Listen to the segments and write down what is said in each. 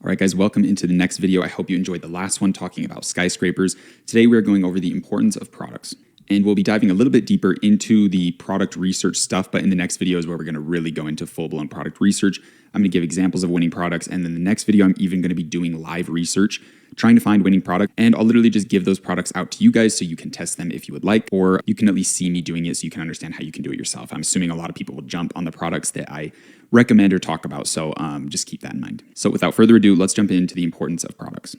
All right, guys, welcome into the next video. I hope you enjoyed the last one talking about skyscrapers. Today, we're going over the importance of products. And we'll be diving a little bit deeper into the product research stuff, but in the next video is where we're going to really go into full-blown product research. I'm going to give examples of winning products, and then the next video, I'm even going to be doing live research, trying to find winning product, and I'll literally just give those products out to you guys so you can test them if you would like, or you can at least see me doing it so you can understand how you can do it yourself. I'm assuming a lot of people will jump on the products that I recommend or talk about, so just keep that in mind. So without further ado, let's jump into the importance of products.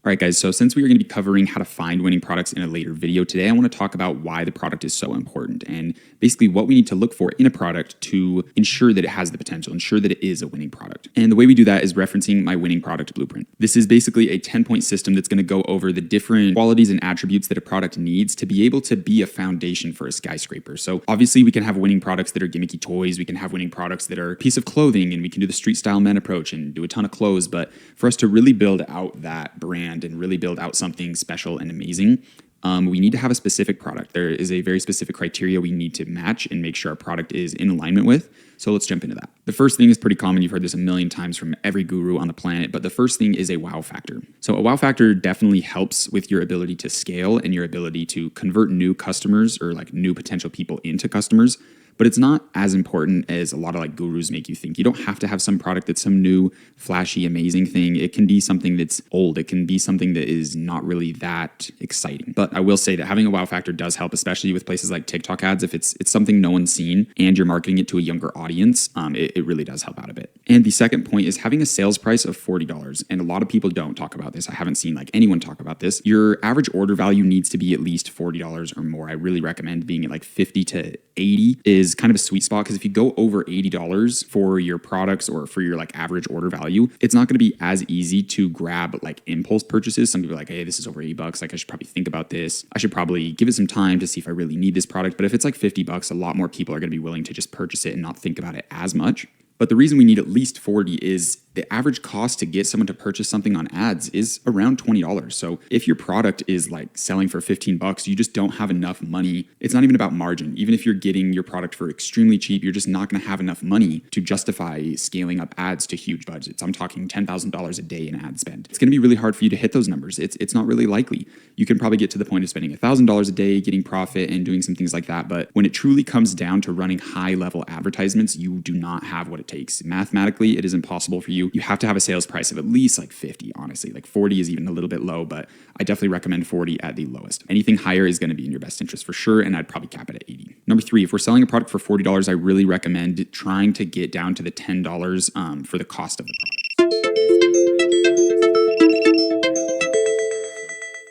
All right, guys, so since we are going to be covering how to find winning products in a later video today, I want to talk about why the product is so important and basically what we need to look for in a product to ensure that it has the potential, ensure that it is a winning product. And the way we do that is referencing my winning product blueprint. This is basically a 10-point system that's going to go over the different qualities and attributes that a product needs to be able to be a foundation for a skyscraper. So obviously we can have winning products that are gimmicky toys, we can have winning products that are a piece of clothing, and we can do the street style men approach and do a ton of clothes. But for us to really build out that brand and really build out something special and amazing, we need to have a specific product. There is a very specific criteria we need to match and make sure our product is in alignment with. So let's jump into that. The first thing is pretty common. You've heard this a million times from every guru on the planet, but the first thing is a wow factor. So a wow factor definitely helps with your ability to scale and your ability to convert new customers or like new potential people into customers. But it's not as important as a lot of like gurus make you think. You don't have to have some product that's some new, flashy, amazing thing. It can be something that's old. It can be something that is not really that exciting. But I will say that having a wow factor does help, especially with places like TikTok ads. If it's something no one's seen and you're marketing it to a younger audience, it really does help out a bit. And the second point is having a sales price of $40. And a lot of people don't talk about this. I haven't seen like anyone talk about this. Your average order value needs to be at least $40 or more. I really recommend being at like 50 to 80 is kind of a sweet spot, because if you go over $80 for your products or for your like average order value, it's not going to be as easy to grab like impulse purchases. Some people are like, hey, this is over $80. Like I should probably think about this. I should probably give it some time to see if I really need this product. But if it's like $50, a lot more people are going to be willing to just purchase it and not think about it as much. But the reason we need at least 40 is the average cost to get someone to purchase something on ads is around $20. So if your product is like selling for $15, you just don't have enough money. It's not even about margin. Even if you're getting your product for extremely cheap, you're just not going to have enough money to justify scaling up ads to huge budgets. I'm talking $10,000 a day in ad spend. It's going to be really hard for you to hit those numbers. It's not really likely. You can probably get to the point of spending $1,000 a day, getting profit and doing some things like that. But when it truly comes down to running high level advertisements, you do not have what it takes. Mathematically, it is impossible for you. You have to have a sales price of at least like 50, honestly. Like 40 is even a little bit low, but I definitely recommend 40 at the lowest. Anything higher is going to be in your best interest for sure, and I'd probably cap it at 80. Number 3, if we're selling a product for $40, I really recommend trying to get down to the $10 for the cost of the product.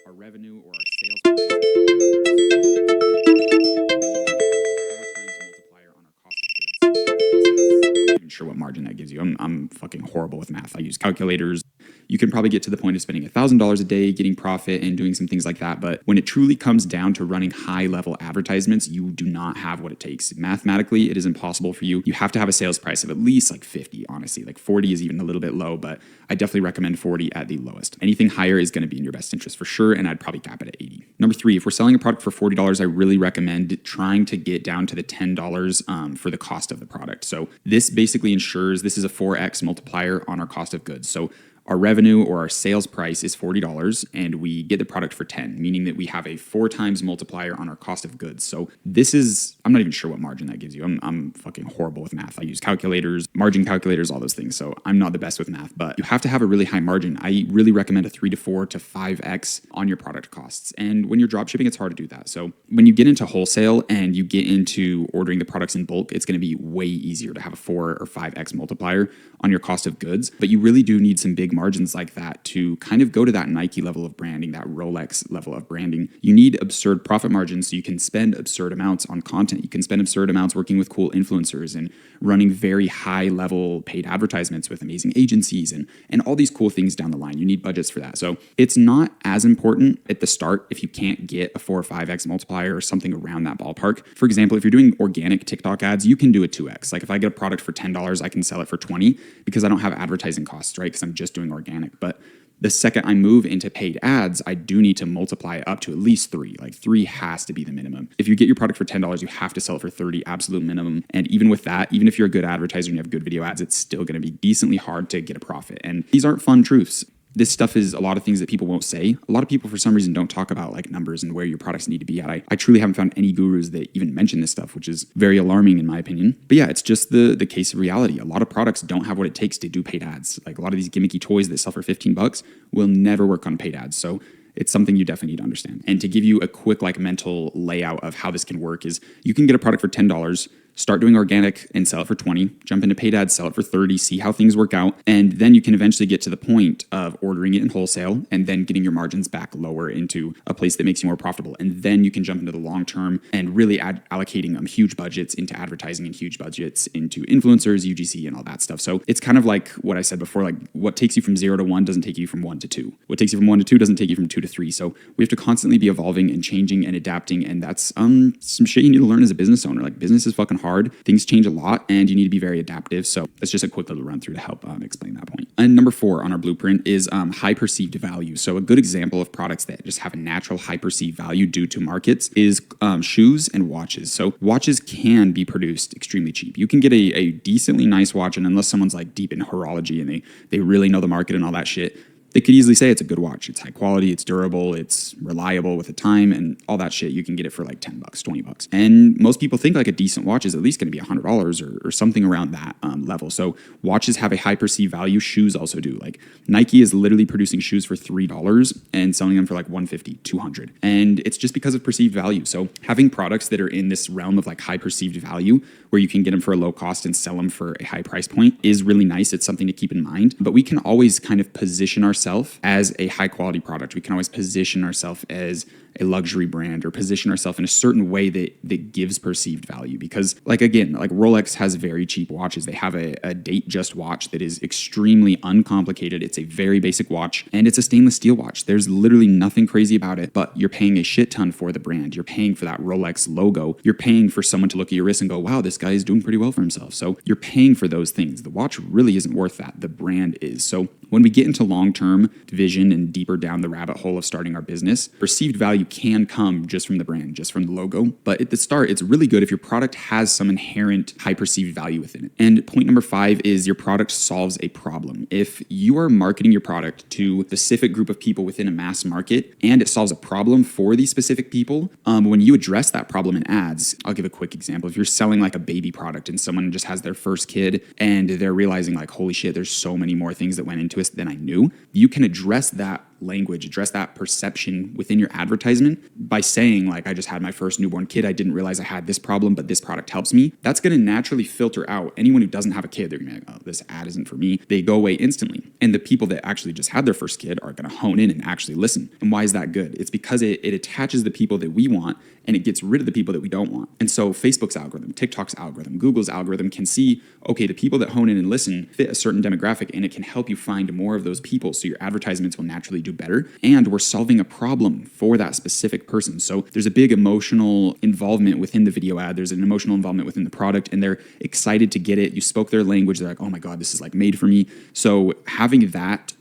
Our revenue or our sales multiplier on our cost of goods. I'm not even sure what margin that gives you. I'm fucking horrible with math. I use calculators. You can probably get to the point of spending $1,000 a day, getting profit and doing some things like that. But when it truly comes down to running high level advertisements, you do not have what it takes. Mathematically, it is impossible for you. You have to have a sales price of at least like 50, honestly. Like 40 is even a little bit low, but I definitely recommend 40 at the lowest. Anything higher is going to be in your best interest for sure, and I'd probably cap it at 80. Number 3, if we're selling a product for $40, I really recommend trying to get down to the $10 for the cost of the product. So this basically ensures this is a 4x multiplier on our cost of goods. So our revenue or our sales price is $40 and we get the product for 10, meaning that we have a 4 times multiplier on our cost of goods. So this is, I'm not even sure what margin that gives you. I'm fucking horrible with math. I use calculators, margin calculators, all those things. So I'm not the best with math, but you have to have a really high margin. I really recommend a 3 to 4 to 5x on your product costs. And when you're dropshipping, it's hard to do that. So when you get into wholesale and you get into ordering the products in bulk, it's going to be way easier to have a 4 or 5x multiplier on your cost of goods. But you really do need some big margins like that to kind of go to that Nike level of branding, that Rolex level of branding. You need absurd profit margins so you can spend absurd amounts on content. You can spend absurd amounts working with cool influencers and running very high level paid advertisements with amazing agencies and all these cool things down the line. You need budgets for that. So it's not as important at the start if you can't get a 4 or 5x multiplier or something around that ballpark. For example, if you're doing organic TikTok ads, you can do a 2x. Like if I get a product for $10, I can sell it for 20 because I don't have advertising costs, right? Because I'm just doing organic. But The second I move into paid ads, I do need to multiply it up to at least 3. Like 3 has to be the minimum. If you get your product for $10, you have to sell it for 30, absolute minimum. And even with that, even if you're a good advertiser and you have good video ads, it's still going to be decently hard to get a profit. And these aren't fun truths. This stuff is a lot of things that people won't say. A lot of people, for some reason, don't talk about like numbers and where your products need to be at. I truly haven't found any gurus that even mention this stuff, which is very alarming in my opinion. But yeah, it's just the case of reality. A lot of products don't have what it takes to do paid ads. Like a lot of these gimmicky toys that sell for $15 will never work on paid ads. So it's something you definitely need to understand. And to give you a quick like mental layout of how this can work is you can get a product for $10, start doing organic and sell it for 20, jump into paid ads, sell it for 30, see how things work out. And then you can eventually get to the point of ordering it in wholesale and then getting your margins back lower into a place that makes you more profitable. And then you can jump into the long term and really allocating huge budgets into advertising and huge budgets into influencers, UGC, and all that stuff. So it's kind of like what I said before, like what takes you from 0 to 1 doesn't take you from 1 to 2. What takes you from 1 to 2 doesn't take you from 2 to 3. So we have to constantly be evolving and changing and adapting. And that's some shit you need to learn as a business owner. Like business is fucking hard. Things change a lot and you need to be very adaptive. So that's just a quick little run through to help explain that point. And number 4 on our blueprint is high perceived value. So a good example of products that just have a natural high perceived value due to markets is shoes and watches. So watches can be produced extremely cheap. You can get a decently nice watch, and unless someone's like deep in horology and they really know the market and all that shit, they could easily say it's a good watch. It's high quality, it's durable, it's reliable with the time and all that shit. You can get it for like $10, $20. And most people think like a decent watch is at least going to be $100 or something around that level. So watches have a high perceived value. Shoes also do. Like Nike is literally producing shoes for $3 and selling them for like $150, $200. And it's just because of perceived value. So having products that are in this realm of like high perceived value where you can get them for a low cost and sell them for a high price point is really nice. It's something to keep in mind. But we can always kind of position ourselves as a high quality product. We can always position ourselves as a luxury brand or position ourselves in a certain way that gives perceived value. Because like, again, like Rolex has very cheap watches. They have a date just watch that is extremely uncomplicated. It's a very basic watch and it's a stainless steel watch. There's literally nothing crazy about it, but you're paying a shit ton for the brand. You're paying for that Rolex logo. You're paying for someone to look at your wrist and go, wow, this guy is doing pretty well for himself. So you're paying for those things. The watch really isn't worth that. The brand is. So when we get into long-term vision and deeper down the rabbit hole of starting our business, perceived value can come just from the brand, just from the logo. But at the start, it's really good if your product has some inherent high perceived value within it. And point number 5 is your product solves a problem. If you are marketing your product to a specific group of people within a mass market and it solves a problem for these specific people, when you address that problem in ads, I'll give a quick example. If you're selling like a baby product and someone just has their first kid and they're realizing like, holy shit, there's so many more things that went into it than I knew, you can address that language, address that perception within your advertisement by saying like, I just had my first newborn kid. I didn't realize I had this problem, but this product helps me. That's going to naturally filter out anyone who doesn't have a kid. They're going to be like, oh, this ad isn't for me. They go away instantly. And the people that actually just had their first kid are going to hone in and actually listen. And why is that good? It's because it attaches the people that we want and it gets rid of the people that we don't want. And so Facebook's algorithm, TikTok's algorithm, Google's algorithm can see, okay, the people that hone in and listen fit a certain demographic, and it can help you find more of those people so your advertisements will naturally do better. And we're solving a problem for that specific person. So there's a big emotional involvement within the video ad. There's an emotional involvement within the product, and they're excited to get it. You spoke their language. They're like, oh my God, this is like made for me. So having that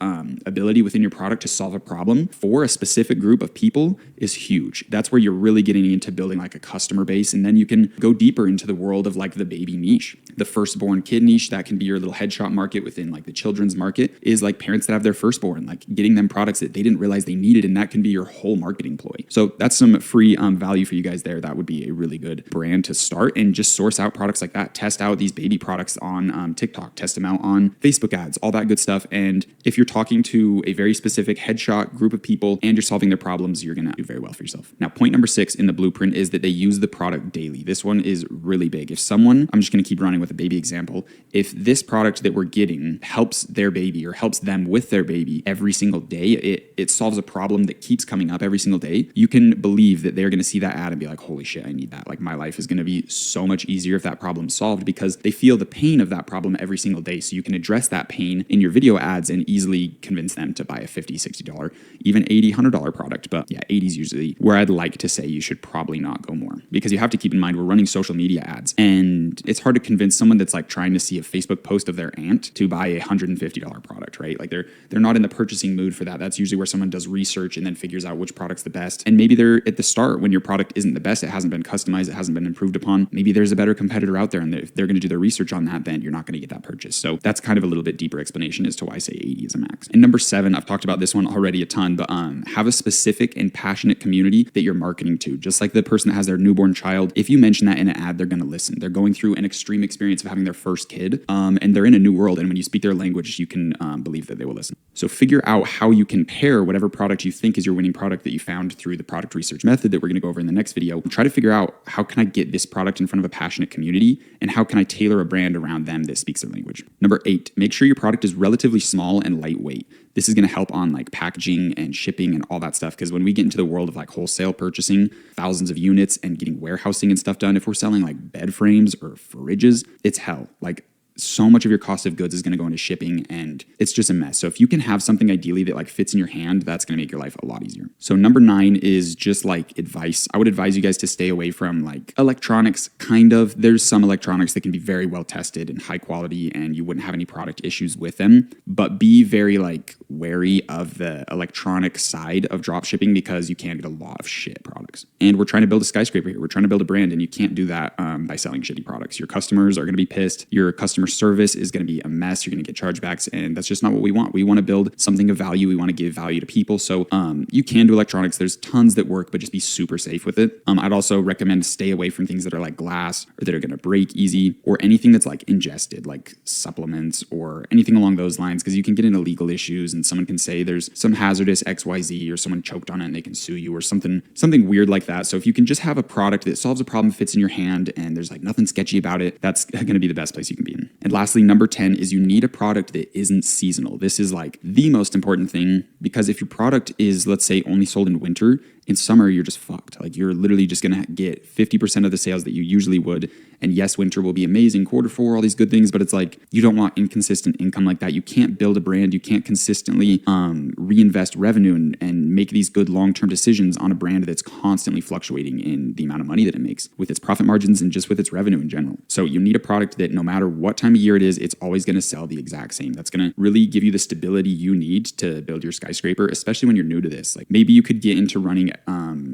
ability within your product to solve a problem for a specific group of people is huge. That's where you're really getting into building like a customer base. And then you can go deeper into the world of like the baby niche, the firstborn kid niche. That can be your little headshot market within like the children's market is like parents that have their firstborn, like getting them products that they didn't realize they needed. And that can be your whole marketing ploy. So that's some free value for you guys there. That would be a really good brand to start and just source out products like that. Test out these baby products on TikTok, test them out on Facebook ads, all that good stuff. And if you're talking to a very specific headshot group of people and you're solving their problems, you're going to do very well for yourself. Now, point number 6 in the blueprint is that they use the product daily. This one is really big. If someone, I'm just going to keep running with a baby example. If this product that we're getting helps their baby or helps them with their baby every single day, it solves a problem that keeps coming up every single day, you can believe that they're going to see that ad and be like, holy shit, I need that. Like my life is going to be so much easier if that problem's solved, because they feel the pain of that problem every single day. So you can address that pain in your video ads and easily convince them to buy a $50, $60, even $80, $100 product. But yeah, 80 is usually where I'd like to say you should probably not go more, because you have to keep in mind we're running social media ads, and it's hard to convince someone that's like trying to see a Facebook post of their aunt to buy a $150 product, right? Like they're not in the purchasing mood for that. That's usually where someone does research and then figures out which product's the best. And maybe they're at the start when your product isn't the best, it hasn't been customized, it hasn't been improved upon. Maybe there's a better competitor out there, and if they're going to do their research on that, then you're not going to get that purchase. So that's kind of a little bit deeper explanation as to why I say 80 is a max. And number 7, I've talked about this one already a ton, but have a specific and passionate community that you're marketing to. Just like the person that has their newborn child, if you mention that in an ad, they're going to listen. They're going through an extreme experience of having their first kid, and they're in a new world. And when you speak their language, you can believe that they will listen. So figure out how you can pair whatever product you think is your winning product that you found through the product research method that we're going to go over in the next video. Try to figure out, how can I get this product in front of a passionate community, and how can I tailor a brand around them that speaks their language. Number 8, make sure your product is relatively small and lightweight. This is going to help on like packaging and shipping and all that stuff, because when we get into the world of like wholesale purchasing thousands of units and getting warehousing and stuff done, if we're selling like bed frames or fridges, it's hell. Like so much of your cost of goods is going to go into shipping, and it's just a mess. So if you can have something ideally that like fits in your hand, that's going to make your life a lot easier. So number 9 is just like advice. I would advise you guys to stay away from like electronics. Kind of, there's some electronics that can be very well tested and high quality, and you wouldn't have any product issues with them, but be very like wary of the electronic side of drop shipping, because you can get a lot of shit products. And we're trying to build a skyscraper here. We're trying to build a brand, and you can't do that by selling shitty products. Your customers are going to be pissed. Your customer service is going to be a mess. You're going to get chargebacks, and that's just not what we want. We want to build something of value. We want to give value to people. So you can do electronics. There's tons that work, but just be super safe with it. I'd also recommend stay away from things that are like glass or that are going to break easy, or anything that's like ingested, like supplements or anything along those lines, because you can get into legal issues, and someone can say there's some hazardous XYZ, or someone choked on it and they can sue you, or something weird like that. So if you can just have a product that solves a problem, fits in your hand, and there's like nothing sketchy about it, that's going to be the best place you can be in. And lastly, number 10 is you need a product that isn't seasonal. This is like the most important thing, because if your product is, let's say, only sold in winter, in summer, you're just fucked. Like you're literally just going to get 50% of the sales that you usually would. And yes, winter will be amazing, Q4, all these good things, but it's like, you don't want inconsistent income like that. You can't build a brand. You can't consistently reinvest revenue and make these good long-term decisions on a brand that's constantly fluctuating in the amount of money that it makes with its profit margins and just with its revenue in general. So you need a product that no matter what time of year it is, it's always going to sell the exact same. That's going to really give you the stability you need to build your skyscraper, especially when you're new to this. Like maybe you could get into running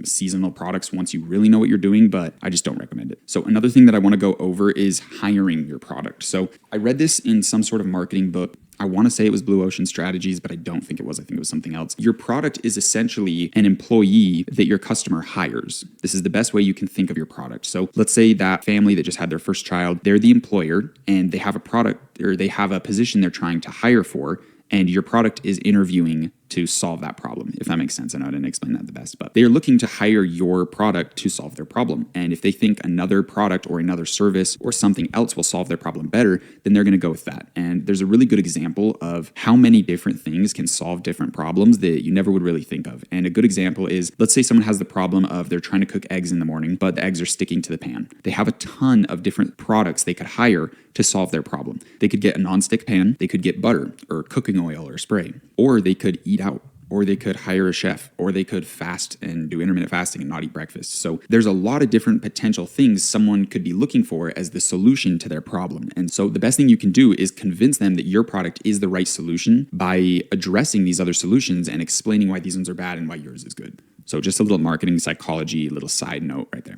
seasonal products once you really know what you're doing, but I just don't recommend it. So another thing that I want to go over is hiring your product. So I read this in some sort of marketing book. I want to say it was Blue Ocean Strategies, but I don't think it was. I think it was something else. Your product is essentially an employee that your customer hires. This is the best way you can think of your product. So let's say that family that just had their first child, they're the employer, and they have a product, or they have a position they're trying to hire for, and your product is interviewing to solve that problem, if that makes sense. I know I didn't explain that the best, but they're looking to hire your product to solve their problem. And if they think another product or another service or something else will solve their problem better, then they're going to go with that. And there's a really good example of how many different things can solve different problems that you never would really think of. And a good example is, let's say someone has the problem of they're trying to cook eggs in the morning, but the eggs are sticking to the pan. They have a ton of different products they could hire to solve their problem. They could get a nonstick pan, they could get butter or cooking oil or spray, or they could eat out, or they could hire a chef, or they could fast and do intermittent fasting and not eat breakfast. So there's a lot of different potential things someone could be looking for as the solution to their problem. And so the best thing you can do is convince them that your product is the right solution by addressing these other solutions and explaining why these ones are bad and why yours is good. So just a little marketing psychology, little side note right there.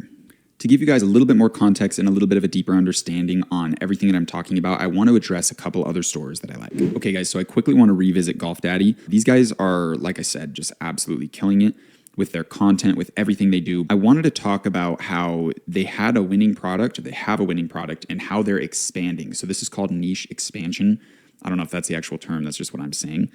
To give you guys a little bit more context and a little bit of a deeper understanding on everything that I'm talking about, I want to address a couple other stores that I like. Okay, guys, so I quickly want to revisit Golf Daddy. These guys are, like I said, just absolutely killing it with their content, with everything they do. I wanted to talk about how they had a winning product, or they have a winning product, and how they're expanding. So this is called niche expansion. I don't know if that's the actual term, that's just what I'm saying.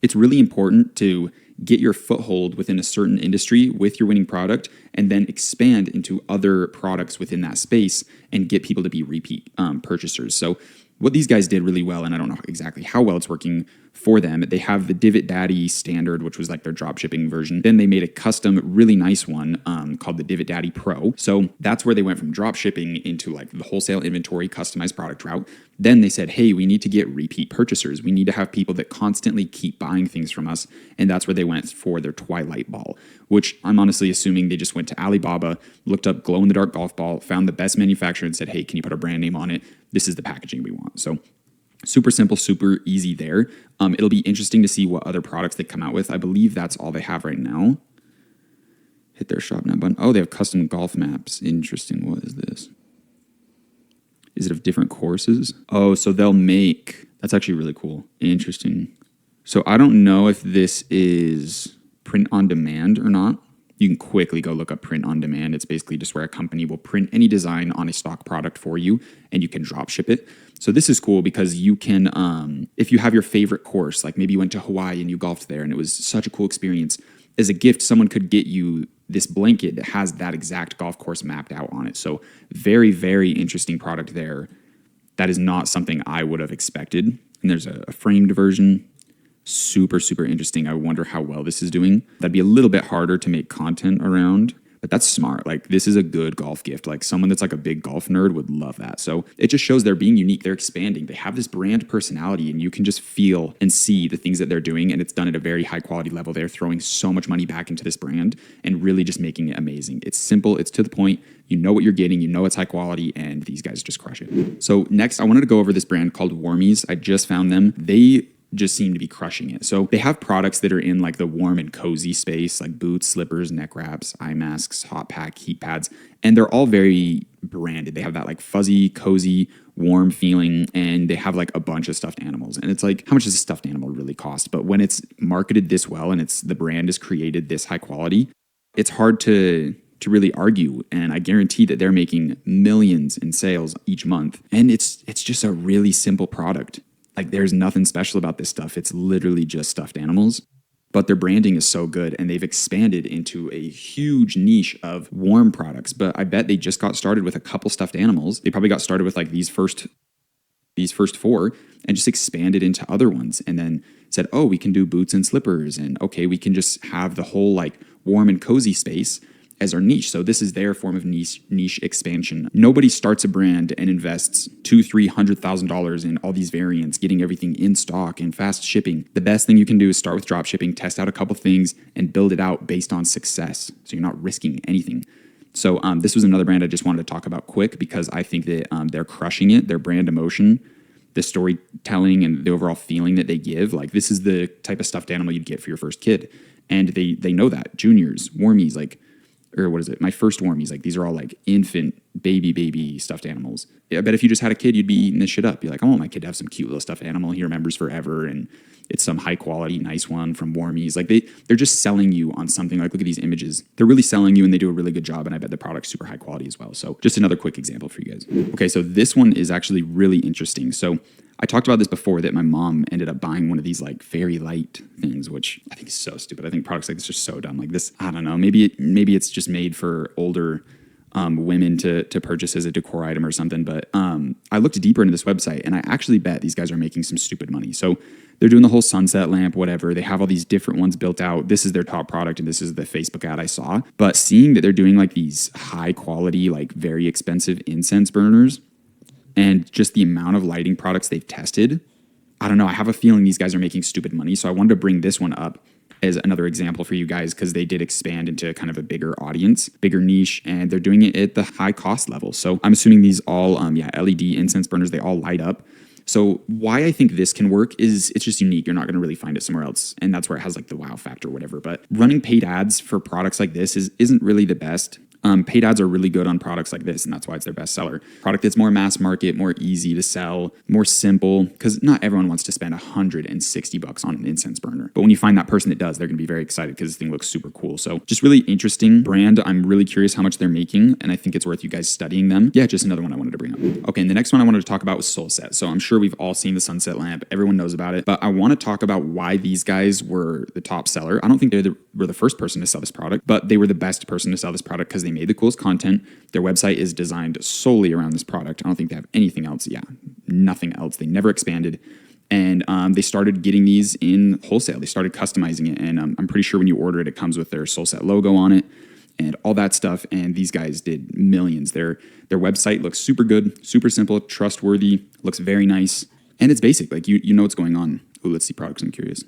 It's really important to get your foothold within a certain industry with your winning product, and then expand into other products within that space and get people to be repeat purchasers. So what these guys did really well, and I don't know exactly how well it's working for them, they have the Divot Daddy standard, which was like their drop shipping version. Then they made a custom, really nice one called the Divot Daddy Pro. So that's where they went from drop shipping into like the wholesale inventory, customized product route. Then they said, hey, we need to get repeat purchasers. We need to have people that constantly keep buying things from us. And that's where they went for their Twilight Ball, which I'm honestly assuming they just went to Alibaba, looked up glow in the dark golf ball, found the best manufacturer and said, hey, can you put a brand name on it? This is the packaging we want. So super simple, super easy there. It'll be interesting to see what other products they come out with. I believe that's all they have right now. Hit their shop now button. Oh, they have custom golf maps. Interesting. What is this? Is it of different courses? Oh, so they'll make, that's actually really cool. Interesting. So I don't know if this is print on demand or not. You can quickly go look up print on demand. It's basically just where a company will print any design on a stock product for you and you can drop ship it. So this is cool because you can, if you have your favorite course, like maybe you went to Hawaii and you golfed there and it was such a cool experience, as a gift, someone could get you this blanket that has that exact golf course mapped out on it. So very, very interesting product there. That is not something I would have expected. And there's a framed version. Super, super interesting. I wonder how well this is doing. That'd be a little bit harder to make content around, but that's smart. Like this is a good golf gift. Like someone that's like a big golf nerd would love that. So it just shows they're being unique. They're expanding. They have this brand personality and you can just feel and see the things that they're doing. And it's done at a very high quality level. They're throwing so much money back into this brand and really just making it amazing. It's simple. It's to the point. You know what you're getting. You know it's high quality and these guys just crush it. So next I wanted to go over this brand called Warmies. I just found them. They just seem to be crushing it. So they have products that are in like the warm and cozy space, like boots, slippers, neck wraps, eye masks, hot pack, heat pads, and they're all very branded. They have that like fuzzy, cozy, warm feeling, and they have like a bunch of stuffed animals. And it's like, how much does a stuffed animal really cost? But when it's marketed this well and it's the brand is created this high quality, it's hard to really argue. And I guarantee that they're making millions in sales each month. And it's just a really simple product. Like there's nothing special about this stuff. It's literally just stuffed animals, but their branding is so good and they've expanded into a huge niche of warm products. But I bet they just got started with a couple stuffed animals. They probably got started with like these first four and just expanded into other ones and then said, oh, we can do boots and slippers. And okay, we can just have the whole like warm and cozy space as our niche. So this is their form of niche expansion. Nobody starts a brand and invests $200,000-$300,000 in all these variants, getting everything in stock and fast shipping. The best thing you can do is start with drop shipping, test out a couple things, and build it out based on success. So you're not risking anything. So this was another brand I just wanted to talk about quick because I think that they're crushing it. Their brand emotion, the storytelling, and the overall feeling that they give. Like this is the type of stuffed animal you'd get for your first kid, and they know that. Juniors, Warmies, like. Or what is it? My first Warmies, like these are all like infant, baby stuffed animals. Yeah, I bet if you just had a kid, you'd be eating this shit up. Be like, I want my kid to have some cute little stuffed animal he remembers forever. And it's some high quality, nice one from Warmies. Like they're just selling you on something. Like, look at these images. They're really selling you and they do a really good job. And I bet the product's super high quality as well. So just another quick example for you guys. Okay, so this one is actually really interesting. So I talked about this before that my mom ended up buying one of these like very light things, which I think is so stupid. I think products like this are so dumb. Like this, I don't know. Maybe it's just made for older women to purchase as a decor item or something. But I looked deeper into this website and I actually bet these guys are making some stupid money. So they're doing the whole sunset lamp, whatever. They have all these different ones built out. This is their top product and this is the Facebook ad I saw. But seeing that they're doing like these high quality, like very expensive incense burners, and just the amount of lighting products they've tested, I don't know. I have a feeling these guys are making stupid money. So I wanted to bring this one up as another example for you guys because they did expand into kind of a bigger audience, bigger niche, and they're doing it at the high cost level. So I'm assuming these all, LED incense burners, they all light up. So why I think this can work is it's just unique. You're not going to really find it somewhere else. And that's where it has like the wow factor or whatever. But running paid ads for products like this isn't really the best. Paid ads are really good on products like this, and that's why it's their best seller. Product that's more mass market, more easy to sell, more simple, because not everyone wants to spend $160 on an incense burner. But when you find that person that does, they're going to be very excited because this thing looks super cool. So just really interesting brand. I'm really curious how much they're making, and I think it's worth you guys studying them. Yeah, just another one I wanted to bring up. Okay, and the next one I wanted to talk about was Solset. So I'm sure we've all seen the sunset lamp. Everyone knows about it, but I want to talk about why these guys were the top seller. I don't think they were the first person to sell this product, but they were the best person to sell this product because they made the coolest content. Their website is designed solely around this product. I don't think they have anything else. Yeah, nothing else. They never expanded. And they started getting these in wholesale. They started customizing it. And I'm pretty sure when you order it, it comes with their SoulSet logo on it and all that stuff. And these guys did millions. Their website looks super good, super simple, trustworthy, looks very nice. And it's basic. Like, you know what's going on. Ooh, let's see products. I'm curious.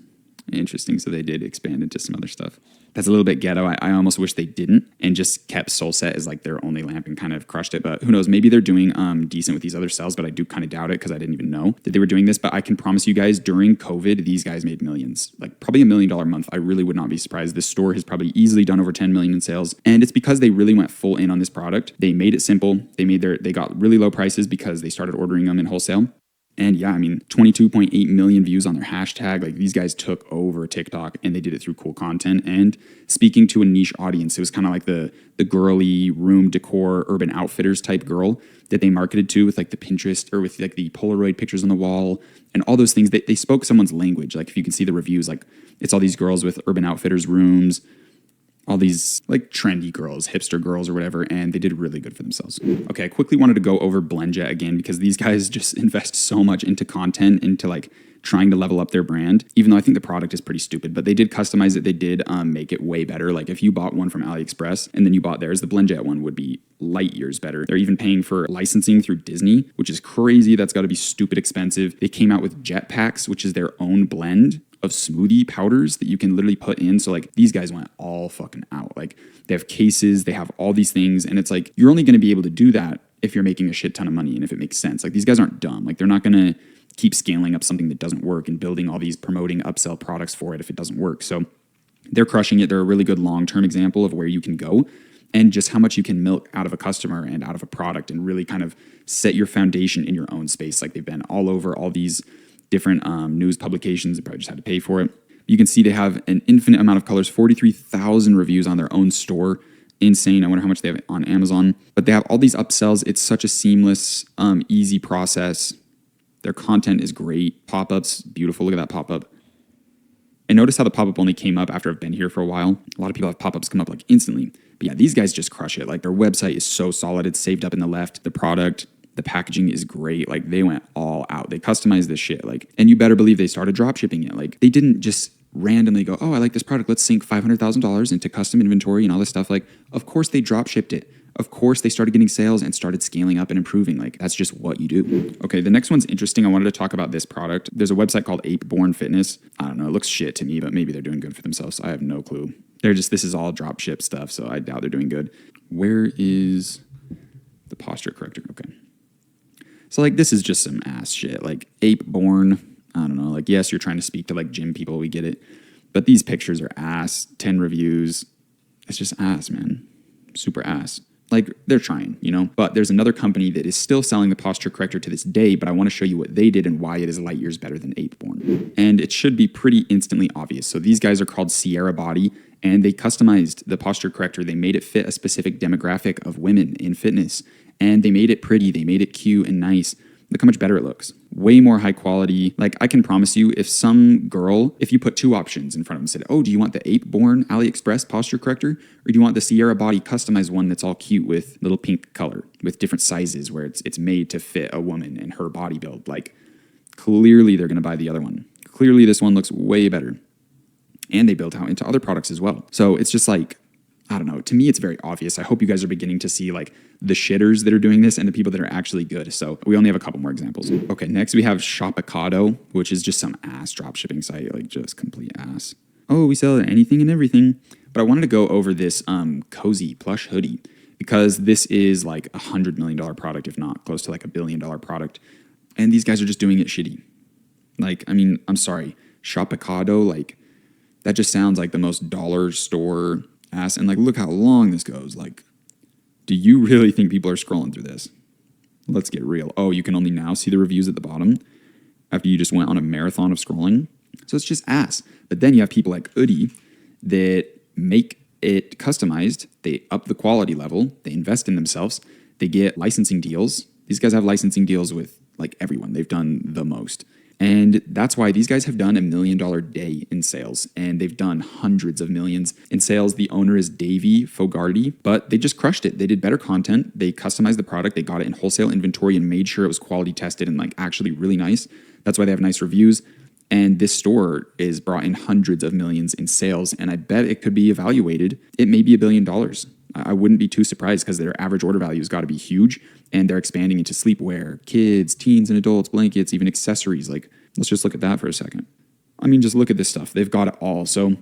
Interesting. So they did expand into some other stuff. That's a little bit ghetto. I almost wish they didn't and just kept SoulSet as like their only lamp and kind of crushed it. But who knows? Maybe they're doing decent with these other cells, but I do kind of doubt it because I didn't even know that they were doing this. But I can promise you guys, during COVID, these guys made millions, like probably $1 million a month. I really would not be surprised. This store has probably easily done over 10 million in sales. And it's because they really went full in on this product. They made it simple. They got really low prices because they started ordering them in wholesale. And yeah, I mean, 22.8 million views on their hashtag. Like, these guys took over TikTok and they did it through cool content and speaking to a niche audience. It was kind of like the girly room decor, urban outfitters type girl that they marketed to with like the Pinterest or with like the Polaroid pictures on the wall and all those things. They spoke someone's language. Like, if you can see the reviews, like it's all these girls with urban outfitters rooms, all these like trendy girls, hipster girls or whatever, and they did really good for themselves. Okay, I quickly wanted to go over BlendJet again because these guys just invest so much into content, into like trying to level up their brand, even though I think the product is pretty stupid, but they did customize it. They did make it way better. Like, if you bought one from AliExpress and then you bought theirs, the BlendJet one would be light years better. They're even paying for licensing through Disney, which is crazy. That's got to be stupid expensive. They came out with jet packs, which is their own blend of smoothie powders that you can literally put in. So like, these guys went all fucking out. Like, they have cases, they have all these things, and it's like, you're only going to be able to do that if you're making a shit ton of money and if it makes sense. Like, these guys aren't dumb. Like, they're not going to keep scaling up something that doesn't work and building all these promoting upsell products for it if it doesn't work. So they're crushing it. They're a really good long-term example of where you can go and just how much you can milk out of a customer and out of a product and really kind of set your foundation in your own space. Like, they've been all over all these different news publications. They probably just had to pay for it. You can see they have an infinite amount of colors, 43,000 reviews on their own store. Insane. I wonder how much they have on Amazon. But they have all these upsells. It's such a seamless, easy process. Their content is great. Pop-ups, beautiful. Look at that pop-up. And notice how the pop-up only came up after I've been here for a while. A lot of people have pop-ups come up like instantly. But yeah, these guys just crush it. Like, their website is so solid. It's saved up in the left. The product, the packaging is great. Like, they went all out. They customized this shit. Like, and you better believe they started drop shipping it. Like, they didn't just randomly go, oh, I like this product, let's sink $500,000 into custom inventory and all this stuff. Like, of course they drop shipped it. Of course they started getting sales and started scaling up and improving. Like, that's just what you do. Okay, the next one's interesting. I wanted to talk about this product. There's a website called Ape-Born Fitness. I don't know, it looks shit to me, but maybe they're doing good for themselves. I have no clue. This is all drop ship stuff, so I doubt they're doing good. Where is the posture corrector? Okay. So like, this is just some ass shit. Like, Ape-Born, I don't know, like, yes, you're trying to speak to like gym people, we get it. But these pictures are ass, 10 reviews. It's just ass, man. Super ass. Like, they're trying, you know? But there's another company that is still selling the posture corrector to this day, but I want to show you what they did and why it is light years better than Ape-Born. And it should be pretty instantly obvious. So these guys are called Sierra Body, and they customized the posture corrector. They made it fit a specific demographic of women in fitness, and they made it pretty. They made it cute and nice. Look how much better it looks. Way more high quality. Like, I can promise you, if some girl, if you put two options in front of them and said, oh, do you want the Ape-Born AliExpress posture corrector? Or do you want the Sierra Body customized one that's all cute with little pink color, with different sizes where it's made to fit a woman and her body build? Like, clearly they're going to buy the other one. Clearly this one looks way better. And they built out into other products as well. So it's just like, I don't know. To me, it's very obvious. I hope you guys are beginning to see like the shitters that are doing this and the people that are actually good. So we only have a couple more examples. Okay, next we have Shopicado, which is just some ass dropshipping site, like just complete ass. Oh, we sell anything and everything. But I wanted to go over this cozy plush hoodie because this is like $100 million product, if not close to like $1 billion product. And these guys are just doing it shitty. Like, I mean, I'm sorry. Shopicado, like, that just sounds like the most dollar store ass. And like, look how long this goes. Like, do you really think people are scrolling through this? Let's get real. Oh, you can only now see the reviews at the bottom after you just went on a marathon of scrolling. So it's just ass. But then you have people like Udi that make it customized. They up the quality level. They invest in themselves. They get licensing deals. These guys have licensing deals with like everyone. They've done the most. And that's why these guys have done $1 million day in sales, and they've done hundreds of millions in sales. The owner is Davey Fogarty, but they just crushed it. They did better content. They customized the product. They got it in wholesale inventory and made sure it was quality tested and like actually really nice. That's why they have nice reviews. And this store is brought in hundreds of millions in sales, and I bet it could be evaluated. It may be $1 billion. I wouldn't be too surprised because their average order value has got to be huge, and they're expanding into sleepwear, kids, teens and adults, blankets, even accessories. Like, let's just look at that for a second. I mean, just look at this stuff. They've got it all. So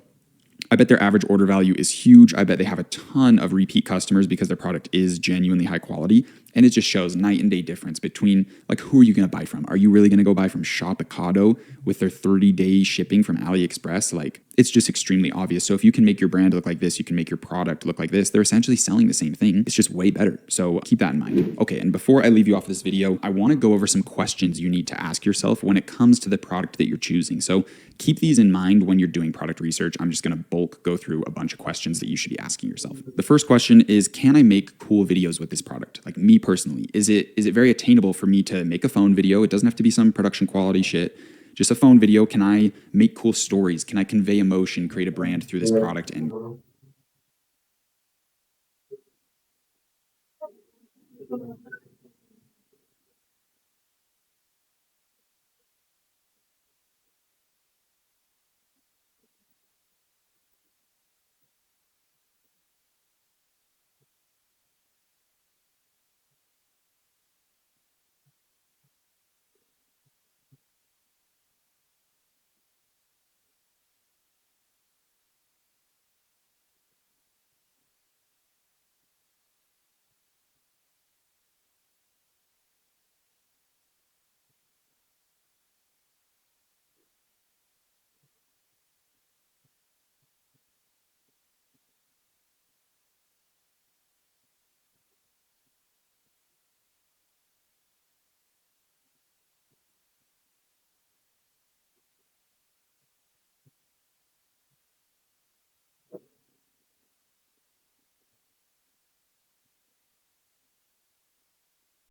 I bet their average order value is huge. I bet they have a ton of repeat customers because their product is genuinely high quality. And it just shows night and day difference between like who are you going to buy from? Are you really going to go buy from Shopicado with their 30-day shipping from AliExpress? Like it's just extremely obvious. So if you can make your brand look like this, you can make your product look like this. They're essentially selling the same thing. It's just way better. So keep that in mind. Okay, and before I leave you off this video, I want to go over some questions you need to ask yourself when it comes to the product that you're choosing. So keep these in mind when you're doing product research. I'm just going to bulk go through a bunch of questions that you should be asking yourself. The first question is, can I make cool videos with this product? Like me personally, is it very attainable for me to make a phone video? It doesn't have to be some production quality shit. Just a phone video. Can I make cool stories? Can I convey emotion, create a brand through this product? And